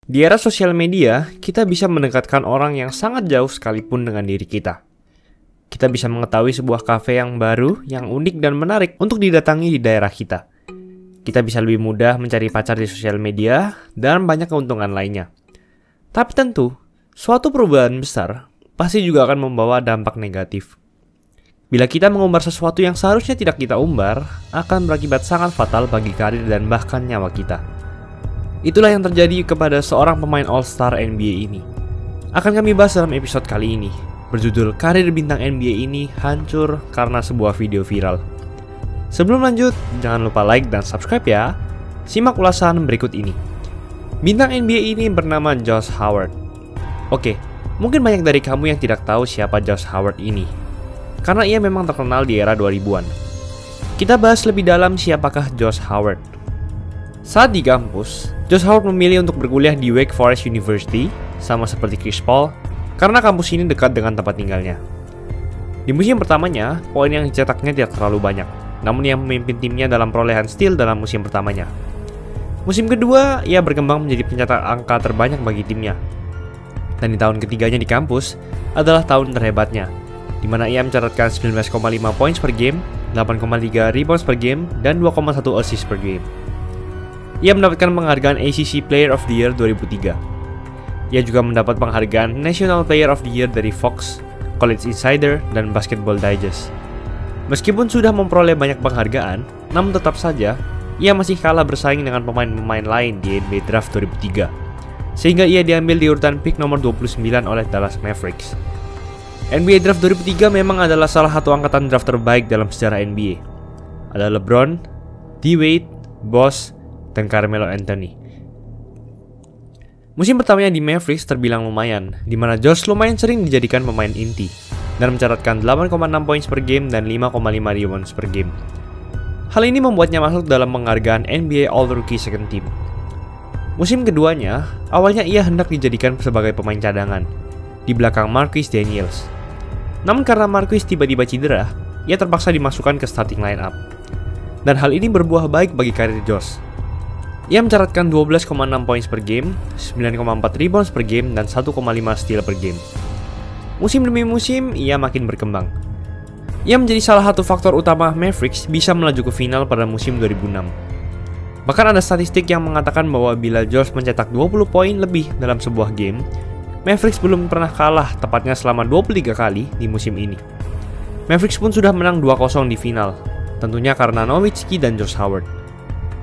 Di era sosial media, kita bisa mendekatkan orang yang sangat jauh sekalipun dengan diri kita. Kita bisa mengetahui sebuah kafe yang baru, yang unik dan menarik untuk didatangi di daerah kita. Kita bisa lebih mudah mencari pacar di sosial media, dan banyak keuntungan lainnya. Tapi tentu, suatu perubahan besar pasti juga akan membawa dampak negatif. Bila kita mengumbar sesuatu yang seharusnya tidak kita umbar, akan berakibat sangat fatal bagi karir dan bahkan nyawa kita. Itulah yang terjadi kepada seorang pemain All-Star NBA ini. Akan kami bahas dalam episode kali ini, berjudul Karir Bintang NBA ini Hancur Karena Sebuah Video Viral. Sebelum lanjut, jangan lupa like dan subscribe ya. Simak ulasan berikut ini. Bintang NBA ini bernama Josh Howard. Oke, mungkin banyak dari kamu yang tidak tahu siapa Josh Howard ini, karena ia memang terkenal di era 2000-an. Kita bahas lebih dalam siapakah Josh Howard. Saat di kampus, Josh Howard memilih untuk berkuliah di Wake Forest University, sama seperti Chris Paul, karena kampus ini dekat dengan tempat tinggalnya. Di musim pertamanya, poin yang dicetaknya tidak terlalu banyak, namun ia memimpin timnya dalam perolehan steal dalam musim pertamanya. Musim kedua, ia berkembang menjadi pencetak angka terbanyak bagi timnya. Dan di tahun ketiganya di kampus, adalah tahun terhebatnya, di mana ia mencatatkan 19,5 points per game, 8,3 rebounds per game, dan 2,1 assist per game. Ia mendapatkan penghargaan ACC Player of the Year 2003. Ia juga mendapat penghargaan National Player of the Year dari Fox, College Insider, dan Basketball Digest. Meskipun sudah memperoleh banyak penghargaan, namun tetap saja, ia masih kalah bersaing dengan pemain-pemain lain di NBA Draft 2003. Sehingga ia diambil di urutan pick nomor 29 oleh Dallas Mavericks. NBA Draft 2003 memang adalah salah satu angkatan draft terbaik dalam sejarah NBA. Ada LeBron, D-Wade, Bosh, dan Carmelo Anthony. Musim pertamanya di Mavericks terbilang lumayan, di mana Josh lumayan sering dijadikan pemain inti dan mencatatkan 8,6 points per game dan 5,5 rebounds per game. Hal ini membuatnya masuk dalam penghargaan NBA All-Rookie Second Team. Musim keduanya, awalnya ia hendak dijadikan sebagai pemain cadangan, di belakang Marquis Daniels. Namun karena Marquis tiba-tiba cedera, ia terpaksa dimasukkan ke starting lineup. Dan hal ini berbuah baik bagi karir Josh. Ia mencatatkan 12,6 points per game, 9,4 rebounds per game, dan 1,5 steal per game. Musim demi musim, ia makin berkembang. Ia menjadi salah satu faktor utama Mavericks bisa melaju ke final pada musim 2006. Bahkan ada statistik yang mengatakan bahwa bila Josh mencetak 20 poin lebih dalam sebuah game, Mavericks belum pernah kalah tepatnya selama 23 kali di musim ini. Mavericks pun sudah menang 2-0 di final, tentunya karena Nowitzki dan Josh Howard.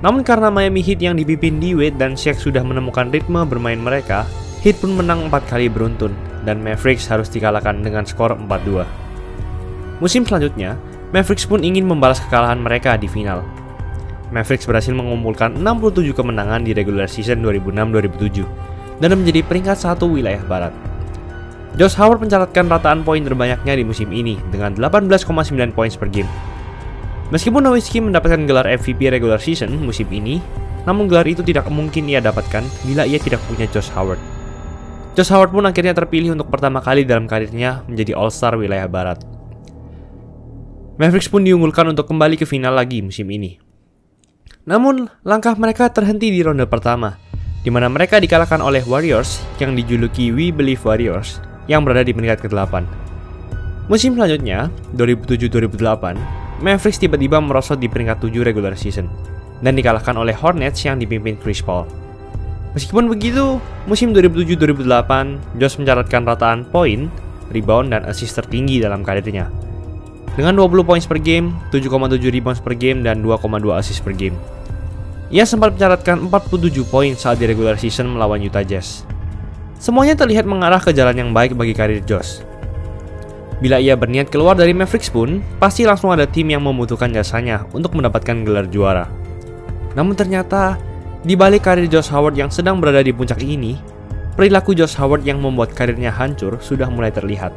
Namun karena Miami Heat yang dipimpin D-Wade dan Shaq sudah menemukan ritme bermain mereka, Heat pun menang 4 kali beruntun, dan Mavericks harus dikalahkan dengan skor 4-2. Musim selanjutnya, Mavericks pun ingin membalas kekalahan mereka di final. Mavericks berhasil mengumpulkan 67 kemenangan di regular season 2006-2007, dan menjadi peringkat 1 wilayah barat. Josh Howard mencatatkan rataan poin terbanyaknya di musim ini dengan 18,9 points per game. Meskipun Nowitzki mendapatkan gelar MVP regular season musim ini, namun gelar itu tidak mungkin ia dapatkan bila ia tidak punya Josh Howard. Josh Howard pun akhirnya terpilih untuk pertama kali dalam karirnya menjadi All-Star wilayah barat. Mavericks pun diunggulkan untuk kembali ke final lagi musim ini. Namun, langkah mereka terhenti di ronde pertama, di mana mereka dikalahkan oleh Warriors yang dijuluki We Believe Warriors yang berada di peringkat ke-8. Musim selanjutnya, 2007-2008, Mavericks tiba-tiba merosot di peringkat 7 regular season dan dikalahkan oleh Hornets yang dipimpin Chris Paul. Meskipun begitu, musim 2007-2008, Josh mencatatkan rataan poin, rebound, dan assist tertinggi dalam karirnya. Dengan 20 points per game, 7,7 rebounds per game, dan 2,2 assist per game. Ia sempat mencatatkan 47 poin saat di regular season melawan Utah Jazz. Semuanya terlihat mengarah ke jalan yang baik bagi karir Josh. Bila ia berniat keluar dari Mavericks pun, pasti langsung ada tim yang membutuhkan jasanya untuk mendapatkan gelar juara. Namun ternyata, di balik karir Josh Howard yang sedang berada di puncak ini, perilaku Josh Howard yang membuat karirnya hancur sudah mulai terlihat.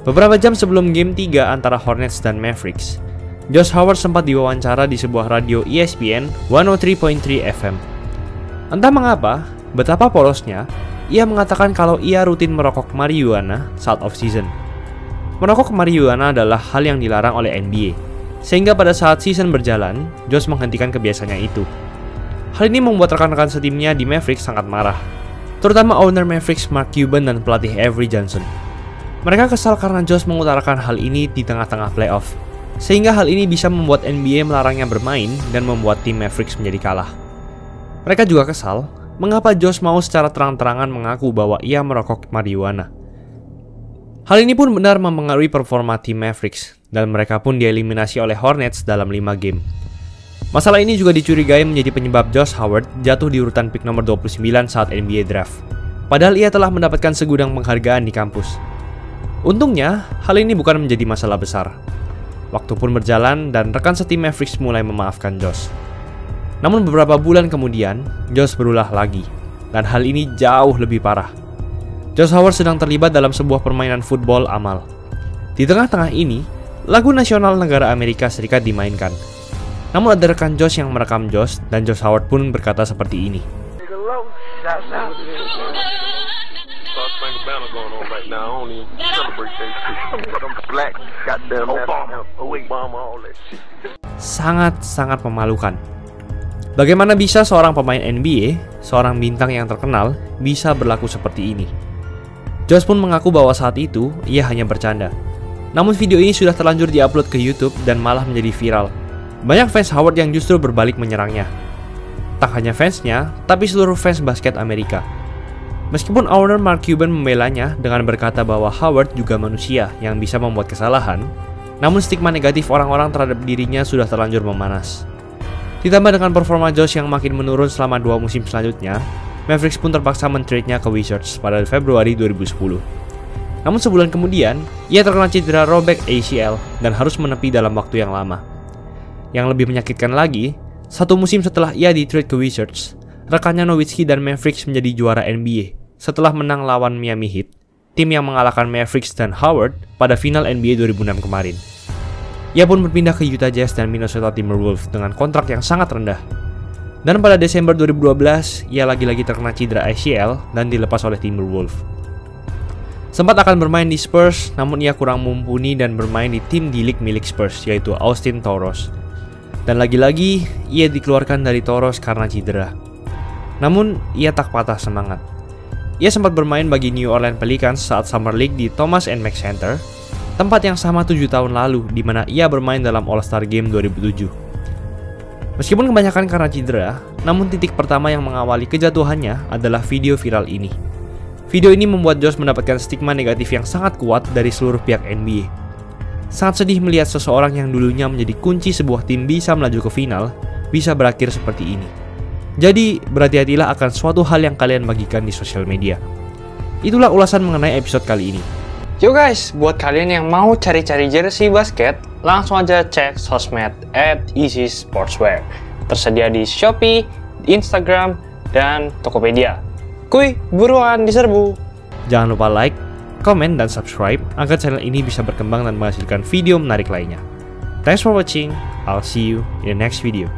Beberapa jam sebelum game 3 antara Hornets dan Mavericks, Josh Howard sempat diwawancara di sebuah radio ESPN 103.3 FM. Entah mengapa, betapa polosnya, ia mengatakan kalau ia rutin merokok marijuana saat off-season. Merokok marijuana adalah hal yang dilarang oleh NBA, sehingga pada saat season berjalan, Josh menghentikan kebiasaannya itu. Hal ini membuat rekan-rekan setimnya di Mavericks sangat marah. terutama owner Mavericks Mark Cuban dan pelatih Avery Johnson. Mereka kesal karena Josh mengutarakan hal ini di tengah-tengah playoff, sehingga hal ini bisa membuat NBA melarangnya bermain dan membuat tim Mavericks menjadi kalah. Mereka juga kesal mengapa Josh mau secara terang-terangan mengaku bahwa ia merokok marijuana. Hal ini pun benar mempengaruhi performa tim Mavericks, dan mereka pun dieliminasi oleh Hornets dalam 5 game. Masalah ini juga dicurigai menjadi penyebab Josh Howard jatuh di urutan pick nomor 29 saat NBA Draft. Padahal ia telah mendapatkan segudang penghargaan di kampus. Untungnya, hal ini bukan menjadi masalah besar. Waktu pun berjalan dan rekan setim Mavericks mulai memaafkan Josh. Namun beberapa bulan kemudian, Josh berulah lagi. Dan hal ini jauh lebih parah. Josh Howard sedang terlibat dalam sebuah permainan football amal. Di tengah-tengah ini, lagu nasional negara Amerika Serikat dimainkan. Namun ada rekan Josh yang merekam Josh, dan Josh Howard pun berkata seperti ini. Sangat-sangat memalukan. Bagaimana bisa seorang pemain NBA, seorang bintang yang terkenal, bisa berlaku seperti ini? Josh pun mengaku bahwa saat itu, ia hanya bercanda. Namun video ini sudah terlanjur diupload ke YouTube dan malah menjadi viral. Banyak fans Howard yang justru berbalik menyerangnya. Tak hanya fansnya, tapi seluruh fans basket Amerika. Meskipun owner Mark Cuban membelanya dengan berkata bahwa Howard juga manusia yang bisa membuat kesalahan, namun stigma negatif orang-orang terhadap dirinya sudah terlanjur memanas. Ditambah dengan performa Josh yang makin menurun selama 2 musim selanjutnya, Mavericks pun terpaksa men-trade-nya ke Wizards pada Februari 2010. Namun sebulan kemudian, ia terkena cedera robek ACL dan harus menepi dalam waktu yang lama. Yang lebih menyakitkan lagi, 1 musim setelah ia di-trade ke Wizards, rekannya Nowitzki dan Mavericks menjadi juara NBA setelah menang lawan Miami Heat, tim yang mengalahkan Mavericks dan Howard pada final NBA 2006 kemarin. Ia pun berpindah ke Utah Jazz dan Minnesota Timberwolves dengan kontrak yang sangat rendah. Dan pada Desember 2012, ia lagi-lagi terkena cedera ACL dan dilepas oleh Timberwolves. Sempat akan bermain di Spurs, namun ia kurang mumpuni dan bermain di tim D-League milik Spurs, yaitu Austin Toros. Dan lagi-lagi, ia dikeluarkan dari Toros karena cedera. Namun, ia tak patah semangat. Ia sempat bermain bagi New Orleans Pelicans saat Summer League di Thomas & Mack Center, tempat yang sama 7 tahun lalu di mana ia bermain dalam All-Star Game 2007. Meskipun kebanyakan karena cedera, namun titik pertama yang mengawali kejatuhannya adalah video viral ini. Video ini membuat Josh mendapatkan stigma negatif yang sangat kuat dari seluruh pihak NBA. Sangat sedih melihat seseorang yang dulunya menjadi kunci sebuah tim bisa melaju ke final, bisa berakhir seperti ini. Jadi, berhati-hatilah akan suatu hal yang kalian bagikan di sosial media. Itulah ulasan mengenai episode kali ini. Yo guys, buat kalian yang mau cari-cari jersey basket, langsung aja cek sosmed @easysportswear. Tersedia di Shopee, Instagram, dan Tokopedia. Kuy, buruan diserbu! Jangan lupa like, komen, dan subscribe agar channel ini bisa berkembang dan menghasilkan video menarik lainnya. Thanks for watching, I'll see you in the next video.